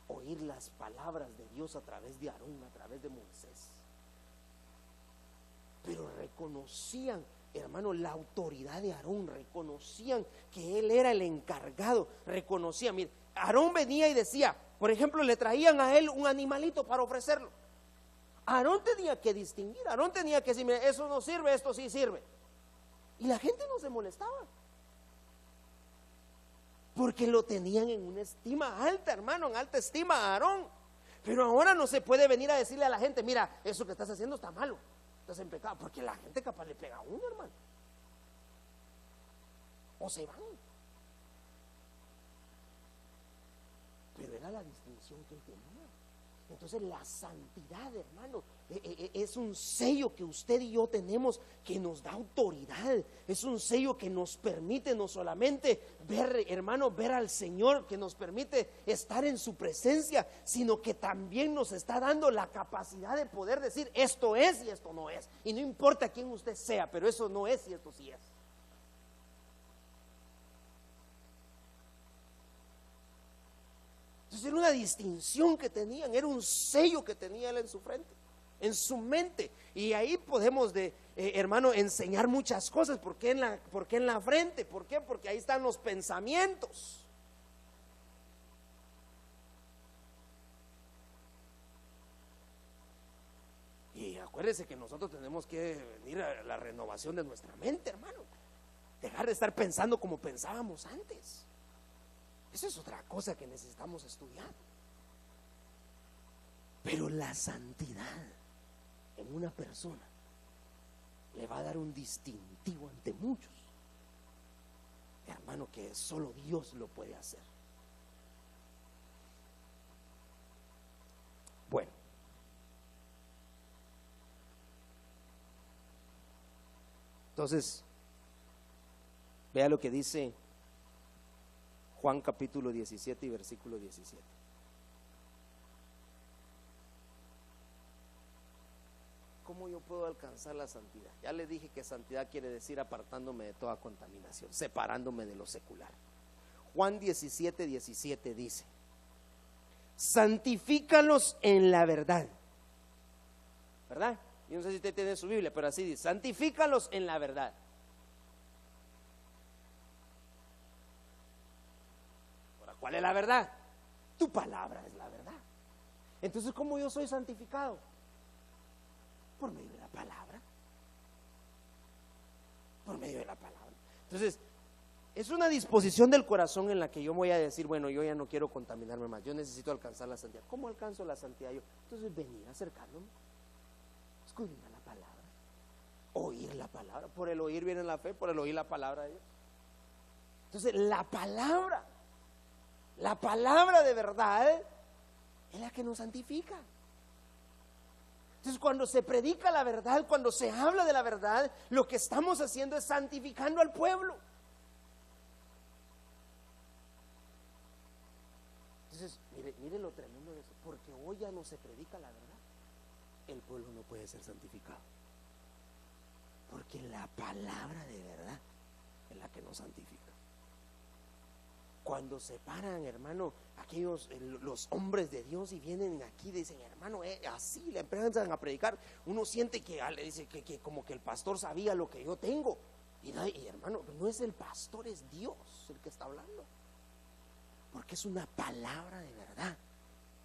oír las palabras de Dios a través de Aarón, a través de Moisés. Pero reconocían, hermano, la autoridad de Aarón, reconocían que él era el encargado, reconocían, mire, Aarón venía y decía, por ejemplo, le traían a él un animalito para ofrecerlo. Aarón tenía que distinguir, Aarón tenía que decir, mire, eso no sirve, esto sí sirve. Y la gente no se molestaba, porque lo tenían en una estima alta, hermano, en alta estima a Aarón. Pero ahora no se puede venir a decirle a la gente, mira, eso que estás haciendo está malo, estás en pecado, porque la gente capaz le pega a uno, hermano. O se van. Pero era la distinción que él tenía. Entonces la santidad, hermano, es un sello que usted y yo tenemos que nos da autoridad. Es un sello que nos permite no solamente ver, hermano, ver al Señor, que nos permite estar en su presencia, sino que también nos está dando la capacidad de poder decir esto es y esto no es. Y no importa quién usted sea, pero eso no es y esto sí es. Entonces era una distinción que tenían, era un sello que tenía él en su frente, en su mente. Y ahí podemos, hermano, enseñar muchas cosas. ¿Por qué en la frente? ¿Por qué? Porque ahí están los pensamientos. Y acuérdese que nosotros tenemos que venir a la renovación de nuestra mente, hermano. Dejar de estar pensando como pensábamos antes. Esa es otra cosa que necesitamos estudiar. Pero la santidad en una persona le va a dar un distintivo ante muchos, hermano, que solo Dios lo puede hacer. Bueno, entonces vea lo que dice Juan capítulo 17 y versículo 17. ¿Cómo yo puedo alcanzar la santidad? Ya le dije que santidad quiere decir apartándome de toda contaminación, separándome de lo secular. Juan 17, 17 dice: santifícalos en la verdad. ¿Verdad? Yo no sé si usted tiene su Biblia, pero así dice: santifícalos en la verdad. ¿Cuál es la verdad? Tu palabra es la verdad. Entonces, ¿cómo yo soy santificado? Por medio de la palabra. Por medio de la palabra. Entonces, es una disposición del corazón en la que yo voy a decir, bueno, yo ya no quiero contaminarme más, yo necesito alcanzar la santidad. ¿Cómo alcanzo la santidad yo? Entonces venir acercándome, escudriñar la palabra, oír la palabra. Por el oír viene la fe, por el oír la palabra de Dios. Entonces la palabra de verdad es la que nos santifica. Entonces cuando se predica la verdad, cuando se habla de la verdad, lo que estamos haciendo es santificando al pueblo. Entonces, mire lo tremendo de eso, porque hoy ya no se predica la verdad, el pueblo no puede ser santificado, porque la palabra de verdad es la que nos santifica. Cuando se paran, hermano, aquellos los hombres de Dios y vienen aquí y dicen, hermano, así le empiezan a predicar, uno siente que le dice que como que el pastor sabía lo que yo tengo, y hermano, no es el pastor, es Dios el que está hablando, porque es una palabra de verdad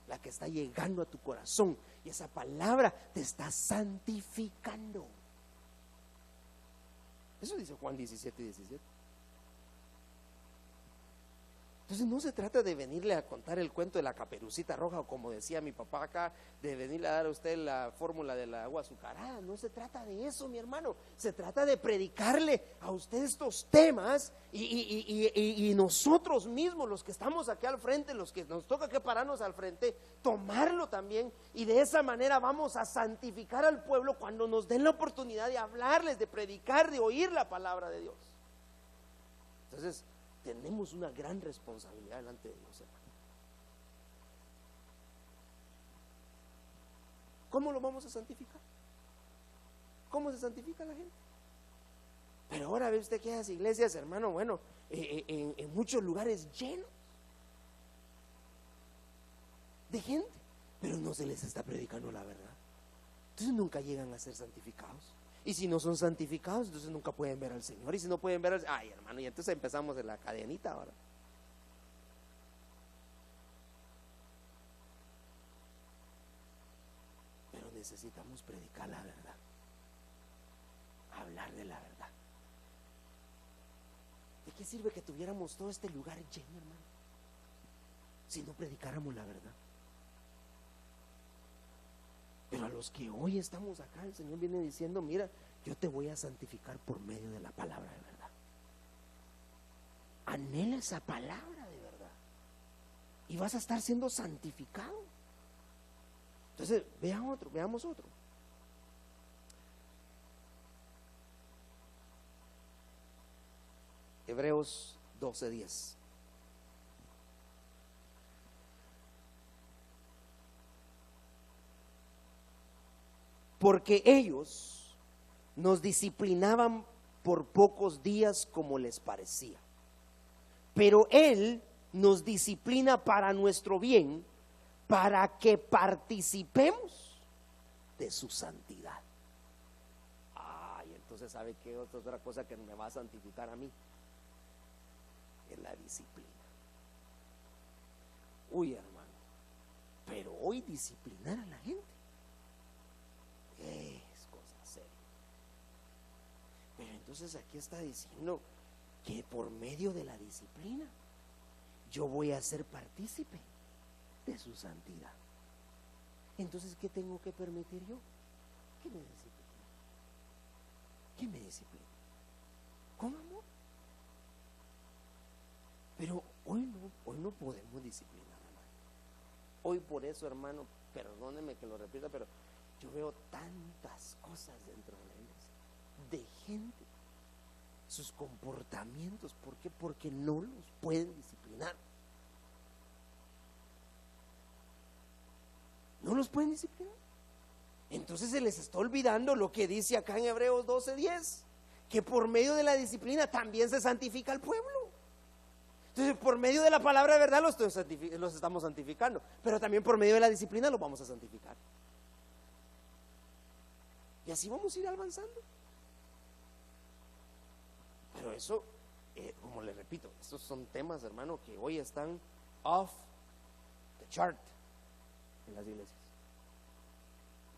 la que está llegando a tu corazón, y esa palabra te está santificando. Eso dice Juan 17:17. Entonces no se trata de venirle a contar el cuento de la Caperucita Roja, o como decía mi papá acá, de venirle a dar a usted la fórmula del agua azucarada. No se trata de eso, mi hermano. Se trata de predicarle a usted estos temas, y nosotros mismos, los que estamos aquí al frente, los que nos toca que pararnos al frente, tomarlo también, y de esa manera vamos a santificar al pueblo cuando nos den la oportunidad de hablarles, de predicar, de oír la palabra de Dios. Entonces tenemos una gran responsabilidad delante de Dios, hermano. ¿Cómo lo vamos a santificar? ¿Cómo se santifica la gente? Pero ahora ve usted que esas iglesias, hermano, bueno, en muchos lugares llenos de gente, pero no se les está predicando la verdad. Entonces nunca llegan a ser santificados. Y si no son santificados, entonces nunca pueden ver al Señor. Y si no pueden ver al Señor, ay, hermano, y entonces empezamos en la cadenita ahora. Pero necesitamos predicar la verdad, hablar de la verdad. ¿De qué sirve que tuviéramos todo este lugar lleno, hermano, si no predicáramos la verdad? Pero a los que hoy estamos acá, el Señor viene diciendo, mira, yo te voy a santificar por medio de la palabra de verdad. Anhela esa palabra de verdad y vas a estar siendo santificado. Entonces, veamos otro. Hebreos 12:10. Porque ellos nos disciplinaban por pocos días como les parecía, pero Él nos disciplina para nuestro bien, para que participemos de su santidad. Ay, entonces ¿sabe qué otra cosa que me va a santificar a mí? Es la disciplina. Uy, hermano, pero hoy disciplinar a la gente es cosa seria. Pero entonces aquí está diciendo que por medio de la disciplina yo voy a ser partícipe de su santidad. Entonces, ¿qué tengo que permitir yo? Que me discipline. Que me discipline con amor. Pero hoy no podemos disciplinar, hermano. Hoy por eso, hermano, perdóneme que lo repita, pero yo veo tantas cosas dentro de la iglesia, de gente, sus comportamientos. ¿Por qué? Porque no los pueden disciplinar. No los pueden disciplinar. Entonces se les está olvidando lo que dice acá en Hebreos 12:10, que por medio de la disciplina también se santifica el pueblo. Entonces, por medio de la palabra de verdad los estamos santificando, pero también por medio de la disciplina los vamos a santificar. Y así vamos a ir avanzando. Pero eso, como les repito, estos son temas, hermano, que hoy están off the chart en las iglesias.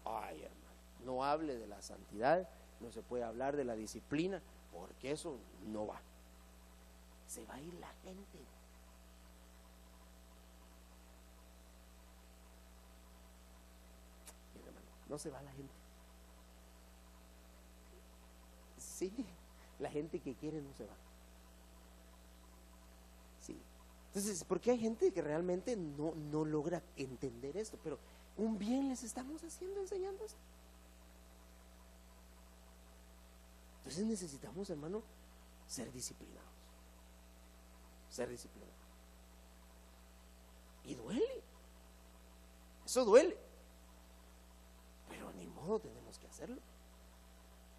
Ay, hermano, no hable de la santidad, no se puede hablar de la disciplina, porque eso no va. Se va a ir la gente. Mira, hermano, no se va la gente. Sí, la gente que quiere no se va. Sí. Entonces, porque hay gente que realmente no logra entender esto, pero un bien les estamos haciendo enseñando esto. Entonces necesitamos, hermano, ser disciplinados. Ser disciplinados. Y duele. Eso duele. Pero ni modo, tenemos que hacerlo.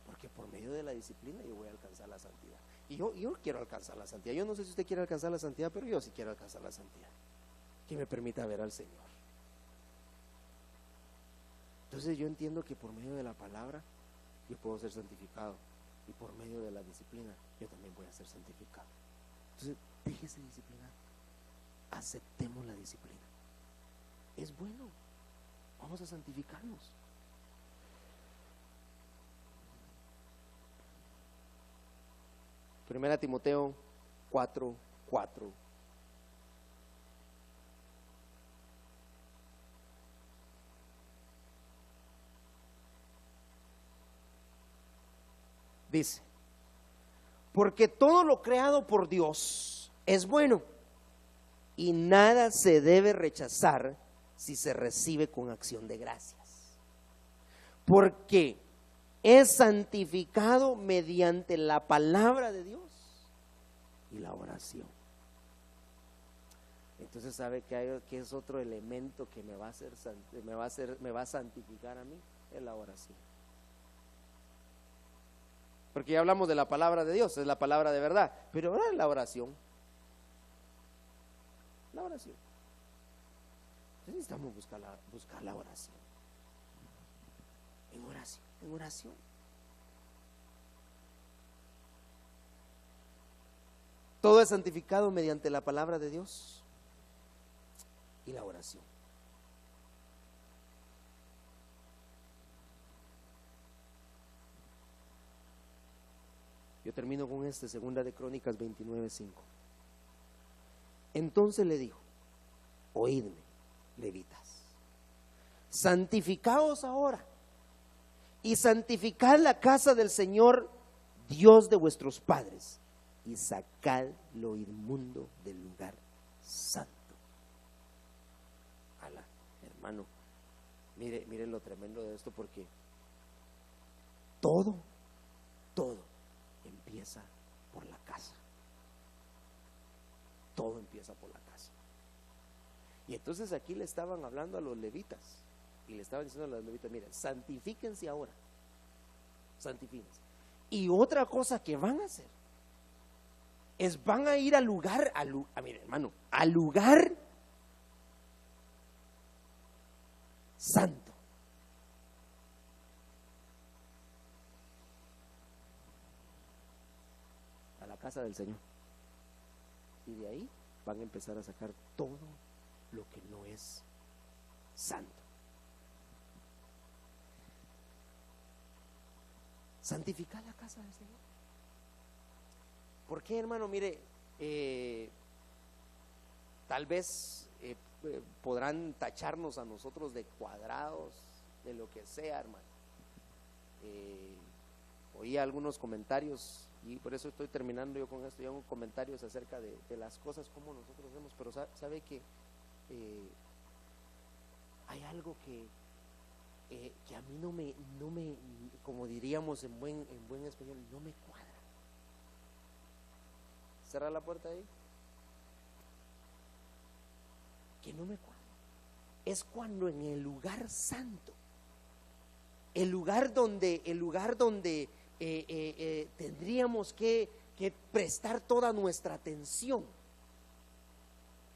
Porque por medio de la disciplina yo voy a alcanzar la santidad. Y yo quiero alcanzar la santidad. Yo no sé si usted quiere alcanzar la santidad, pero yo sí quiero alcanzar la santidad. Que me permita ver al Señor. Entonces yo entiendo que por medio de la palabra yo puedo ser santificado. Y por medio de la disciplina yo también voy a ser santificado. Entonces déjese disciplinar. Aceptemos la disciplina. Es bueno. Vamos a santificarnos. Primera Timoteo 4:4. Dice: porque todo lo creado por Dios es bueno, y nada se debe rechazar si se recibe con acción de gracias, porque es santificado mediante la palabra de Dios y la oración. Entonces, ¿sabe que es otro elemento que me va a santificar a mí? Es la oración. Porque ya hablamos de la palabra de Dios, es la palabra de verdad, pero ahora es la oración. La oración. Entonces necesitamos buscar la oración. En oración, en oración. Todo es santificado mediante la palabra de Dios y la oración. Yo termino con segunda de Crónicas 29:5. Entonces le dijo: oídme, levitas, santificaos ahora y santificad la casa del Señor Dios de vuestros padres, y sacad lo inmundo del lugar santo. Ala, hermano, mire lo tremendo de esto, porque todo empieza por la casa. Todo empieza por la casa. Y entonces aquí le estaban hablando a los levitas, y le estaban diciendo a los levitas: miren, santifíquense ahora, santifíquense. Y otra cosa que van a hacer es van a ir al lugar, mire, hermano, al lugar santo. A la casa del Señor. Y de ahí van a empezar a sacar todo lo que no es santo. Santificar la casa del Señor. ¿Por qué, hermano? Mire, tal vez podrán tacharnos a nosotros de cuadrados, de lo que sea, hermano. Oí algunos comentarios, y por eso estoy terminando yo con esto. Yo hago comentarios acerca de las cosas como nosotros vemos, pero sabe que hay algo que a mí no me, como diríamos en buen español, no me cuadra. Cerrar la puerta ahí. Que no me cuadra. Es cuando en el lugar santo, el lugar donde tendríamos que prestar toda nuestra atención,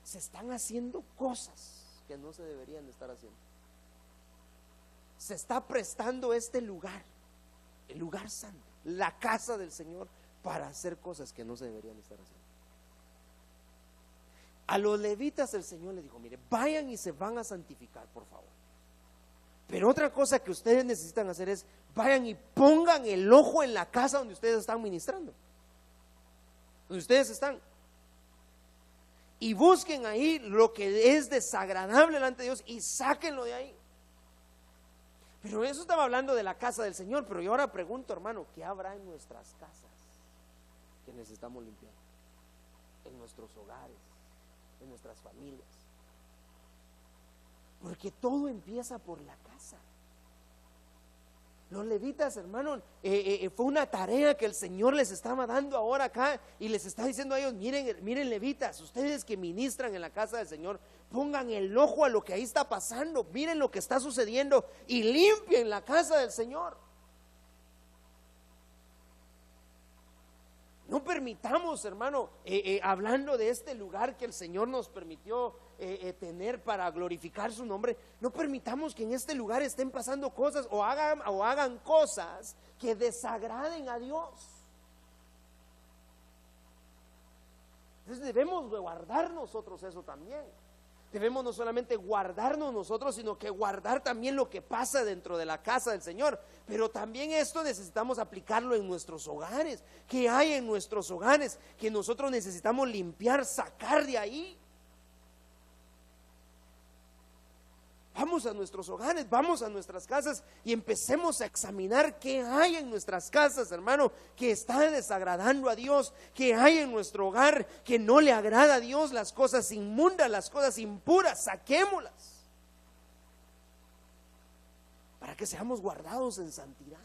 se están haciendo cosas que no se deberían de estar haciendo. Se está prestando este lugar, el lugar santo, la casa del Señor, para hacer cosas que no se deberían estar haciendo. A los levitas el Señor le dijo: mire, vayan y se van a santificar, por favor, Pero otra cosa que ustedes necesitan hacer es, vayan y pongan el ojo en la casa donde ustedes están ministrando, donde ustedes están, y busquen ahí lo que es desagradable delante de Dios y sáquenlo de ahí. Pero eso estaba hablando de la casa del Señor. Pero yo ahora pregunto, hermano, ¿qué habrá en nuestras casas que necesitamos limpiar? En nuestros hogares, en nuestras familias. Porque todo empieza por la casa. Los levitas, hermano, fue una tarea que el Señor les estaba dando ahora acá, y les está diciendo a ellos: miren levitas, ustedes que ministran en la casa del Señor, pongan el ojo a lo que ahí está pasando, miren lo que está sucediendo y limpien la casa del Señor. No permitamos, hermano, hablando de este lugar que el Señor nos permitió tener para glorificar su nombre, no permitamos que en este lugar estén pasando cosas o hagan cosas que desagraden a Dios. Entonces debemos guardar nosotros eso también. Debemos no solamente guardarnos nosotros, sino que guardar también lo que pasa dentro de la casa del Señor. Pero también esto necesitamos aplicarlo en nuestros hogares. ¿Qué hay en nuestros hogares que nosotros necesitamos limpiar, sacar de ahí? Vamos a nuestros hogares, vamos a nuestras casas y empecemos a examinar qué hay en nuestras casas, hermano, que está desagradando a Dios, qué hay en nuestro hogar que no le agrada a Dios, las cosas inmundas, las cosas impuras, saquémoslas para que seamos guardados en santidad.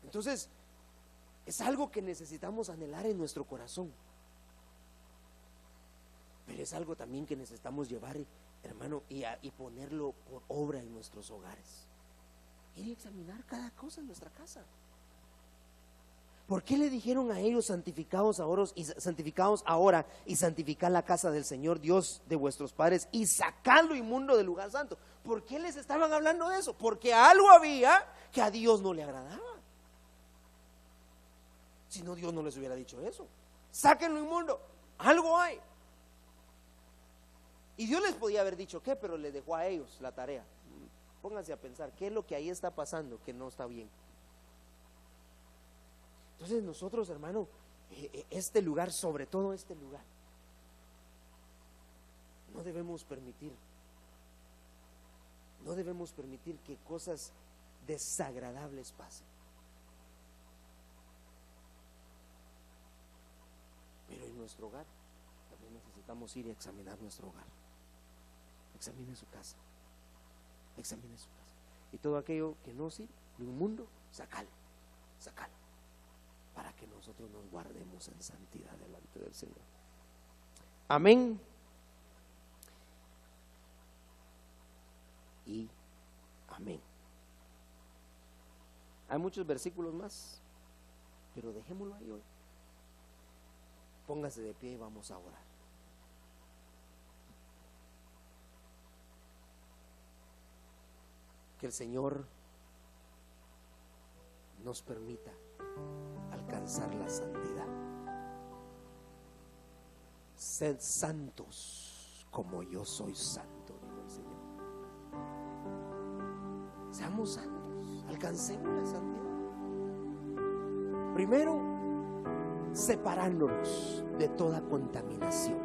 Entonces, es algo que necesitamos anhelar en nuestro corazón. Pero es algo también que necesitamos llevar, hermano, y ponerlo por obra en nuestros hogares. Ir a examinar cada cosa en nuestra casa. ¿Por qué le dijeron a ellos: santificados ahora y santificad la casa del Señor Dios de vuestros padres y sacad lo inmundo del lugar santo? ¿Por qué les estaban hablando de eso? Porque algo había que a Dios no le agradaba. Si no, Dios no les hubiera dicho eso. Saquen lo inmundo, algo hay. Y Dios les podía haber dicho qué, pero les dejó a ellos la tarea. Pónganse a pensar, ¿qué es lo que ahí está pasando que no está bien? Entonces nosotros, hermano, este lugar, sobre todo este lugar, no debemos permitir que cosas desagradables pasen. Pero en nuestro hogar también necesitamos ir y examinar nuestro hogar. Examine su casa, y todo aquello que no sirve, lo inmundo, sacalo, para que nosotros nos guardemos en santidad delante del Señor. Amén y amén. Hay muchos versículos más, pero dejémoslo ahí hoy. Póngase de pie y vamos a orar. Que el Señor nos permita alcanzar la santidad. Sed santos como yo soy santo, dijo el Señor. Seamos santos, alcancemos la santidad. Primero, separándonos de toda contaminación,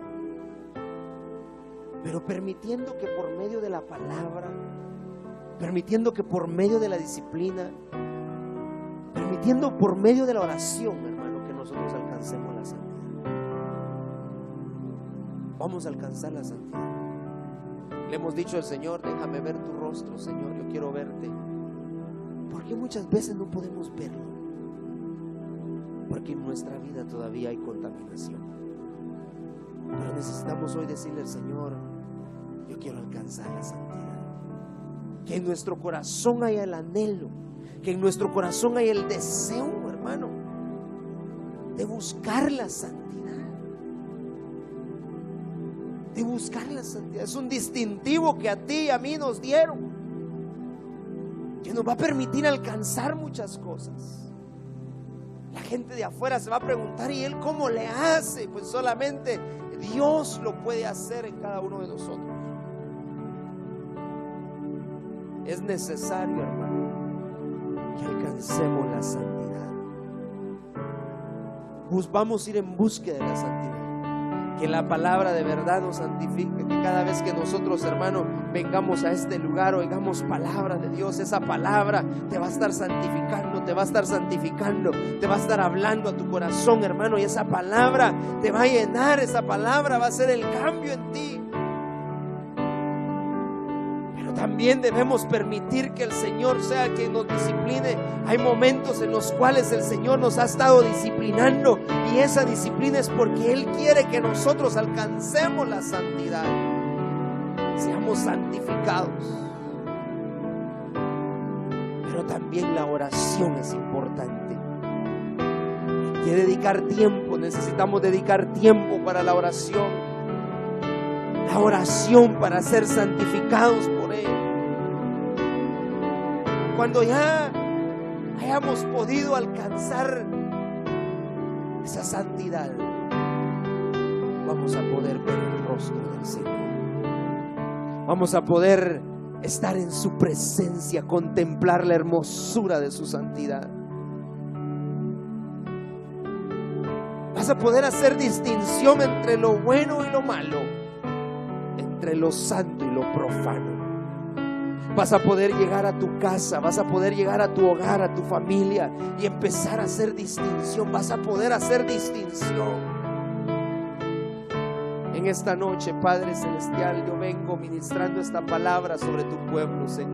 pero permitiendo que por medio de la palabra, permitiendo que por medio de la disciplina, permitiendo por medio de la oración, hermano, que nosotros alcancemos la santidad. Vamos a alcanzar la santidad. Le hemos dicho al Señor: déjame ver tu rostro, Señor, yo quiero verte. Porque muchas veces no podemos verlo, porque en nuestra vida todavía hay contaminación. Pero necesitamos hoy decirle al Señor: yo quiero alcanzar la santidad. Que en nuestro corazón haya el anhelo, que en nuestro corazón haya el deseo, hermano, de buscar la santidad. De buscar la santidad. Es un distintivo que a ti y a mí nos dieron, que nos va a permitir alcanzar muchas cosas. La gente de afuera se va a preguntar: ¿y él cómo le hace? Pues solamente Dios lo puede hacer en cada uno de nosotros. Es necesario, hermano, que alcancemos la santidad. Vamos a ir en búsqueda de la santidad. Que la palabra de verdad nos santifique. Que cada vez que nosotros, hermano, vengamos a este lugar, oigamos palabra de Dios. Esa palabra te va a estar santificando, te va a estar santificando, te va a estar hablando a tu corazón, hermano. Y esa palabra te va a llenar, esa palabra va a hacer el cambio en ti. También debemos permitir que el Señor sea quien nos discipline. Hay momentos en los cuales el Señor nos ha estado disciplinando, y esa disciplina es porque Él quiere que nosotros alcancemos la santidad, seamos santificados. Pero también la oración es importante. Hay que dedicar tiempo, necesitamos dedicar tiempo para la oración. La oración para ser santificados por Él. Cuando ya hayamos podido alcanzar esa santidad, vamos a poder ver el rostro del Señor. Vamos a poder estar en su presencia, contemplar la hermosura de su santidad. Vas a poder hacer distinción entre lo bueno y lo malo, entre lo santo y lo profano. Vas a poder llegar a tu casa, vas a poder llegar a tu hogar, a tu familia, y empezar a hacer distinción. Vas a poder hacer distinción. En esta noche, Padre Celestial, yo vengo ministrando esta palabra sobre tu pueblo, Señor.